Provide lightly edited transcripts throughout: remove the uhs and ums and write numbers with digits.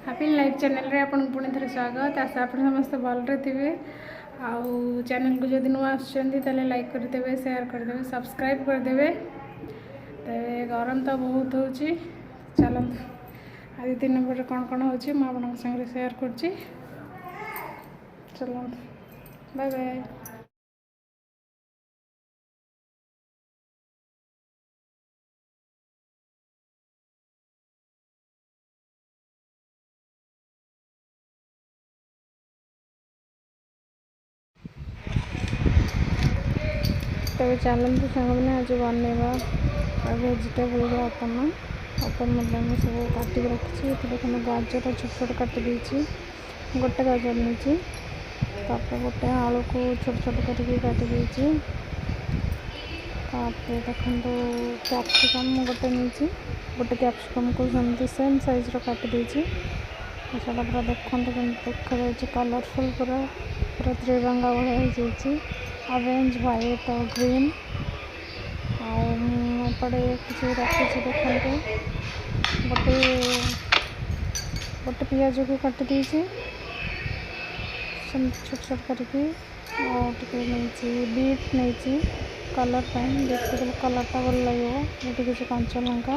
Happy life channel रे आपन पुणी थे स्वागत। आशा आप समस्त भलरे थे। आउ चैनल को जब नुआ आसते लाइक करदे, शेयर करदे, सब्सक्राइब करदे। तो गरम तो बहुत हो चलते आज 3 नंबर कौन कौन हो संगे शेयर कर चलो बाय बाय। तब चलते सांग मैंने आज बनवा भेजिटेबल अपन मैं सब काटिक रखी। देखो गाजर छोट छोट काटी गोटे गाजर नहीं गोटे आलू को छोट छोट करके काटी देखो कैप्सिकम गोटे नहीं गोटे कैप्सिकम को समझे सेम साइज काटी पूरा देखते देखा कलरफुल पूरा पूरा त्रिरंगा भाई ऑरेंज व्हाइट और ग्रीन आउटे किसी रखी देखते गोटे गोटे पियाज को काटी छोट छोट करके नहीं बीट नहीं कलर देखते कलरटा भल लगे किसी कंचा लंका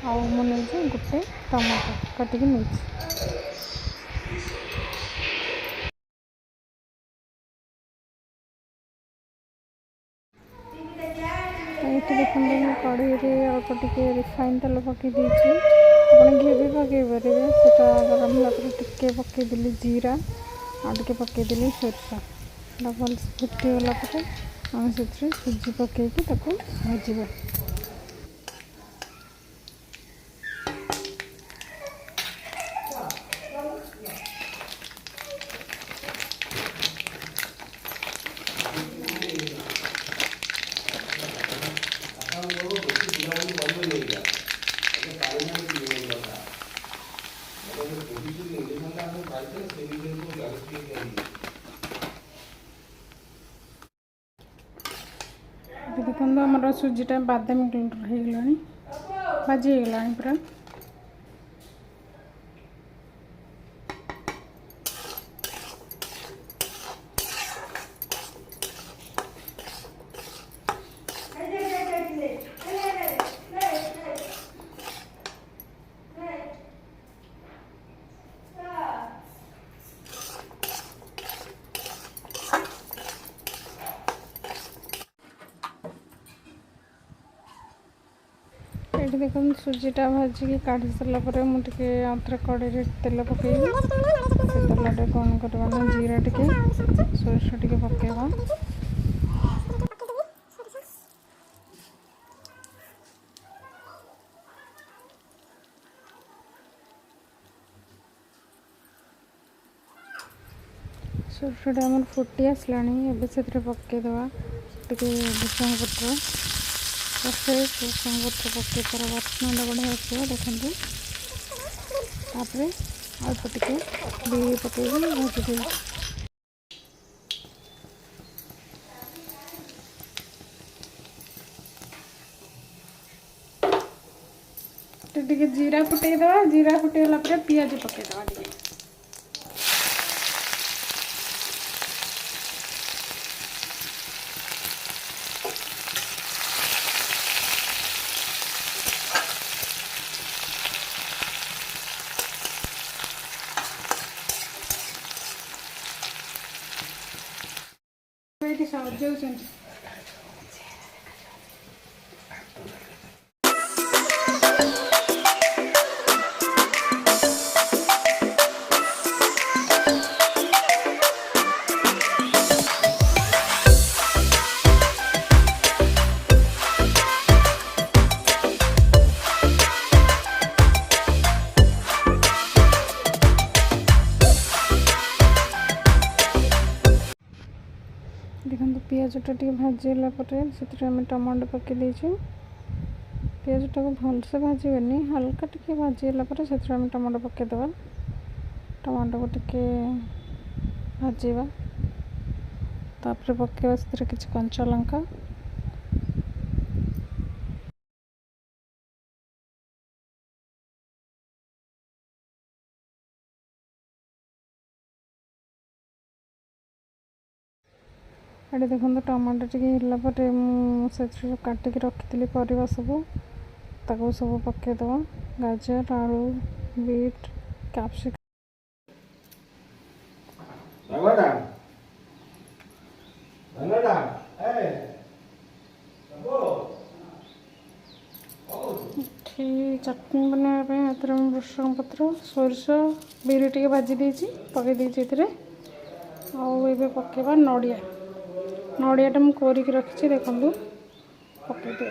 मुझे गोटे टमाटो काटिक नहीं ये देखते मैं कढ़ई अल्प टे रिफाइन तेल पकई आप घी भी पकई पारे से गरम होगा पकईदेली जीरा आगे पकईदेली सोरसा भल फुटीगला आम से सुजी पकईकि भाजवा। देखो आम सुजीटा बादामी कलर हो गला भाजी गला पूरा ये देखो सुजीटा भाजिक काढ़ी सारापर मुझे आउे कड़े तेल पकई तेल कौन करवा जीरा टे सोरस टे पकेवा सोरसटा आम फुटी आसला से पकईदे भूषण पत्र भूषण पत्र पकई तार बास्ना बढ़िया आसो देखते अल्प टे बिरी पकई भाजी टे जीरा फुटेदवा जीरा फुटेगला पियाज पकईदवा साहय देखो पियाजटा टे भाजीला से टमाटो पकई पियाजटा को भलसे भाजबे हल्का टे भाजीला से टमाटो पकईदे टमाटो को टे भाजवा तापर पकईवा से किसी कंचा लंका ये देखो टमाटो टी हिलापर मुझे काटिकी रखी परिवा सब ताको सब पकईदे गाजर आलू बीट कैप्सिकम चटनी बनाने भृषंग पत्र सोरष बिरी टे भाजी देती पकई देती आए पकेबा नड़िया नड़ियाटा मुझे कोरिक रखी देखूँ पकई दे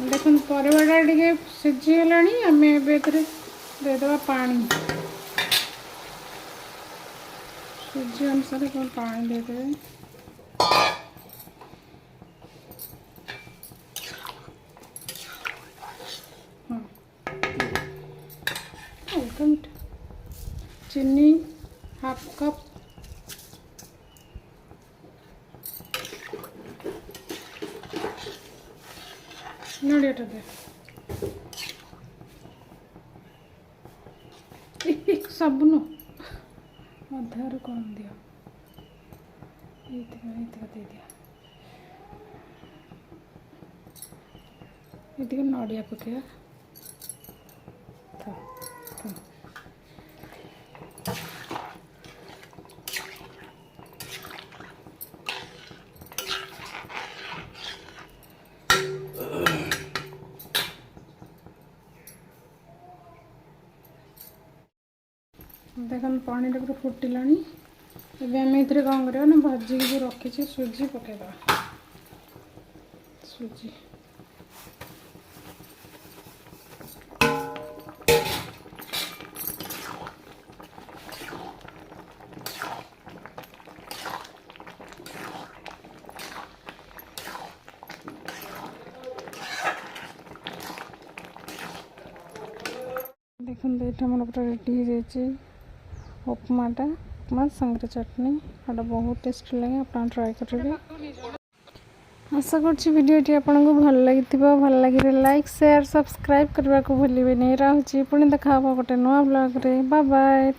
देखो परिवाटा टे सीझीगला आम देदेबा पानी सीझी अनुसार पानी देदे चीनी हाफ कप नड़ियाटा दे सबन अधार कम दियो दे दिया नड़िया पकड़ा देखो पानी टा फुटिला आम ये कौन कर भाजिक जो रखी सुजी पकईद सुजी देखो ये मोर पूरा रेडी हो जाए उपमाटा उपमा संगे चटनी एटा बहुत टेस्टी लगे आप ट्राए करेंगे। आशा कर भिडियोटी आपको भल लगी भल लगे लाइक शेयर सब्सक्राइब करने को भूलें नहीं। रही पुणी देखा गोटे नुआ ब्लॉग रे बाय बाय।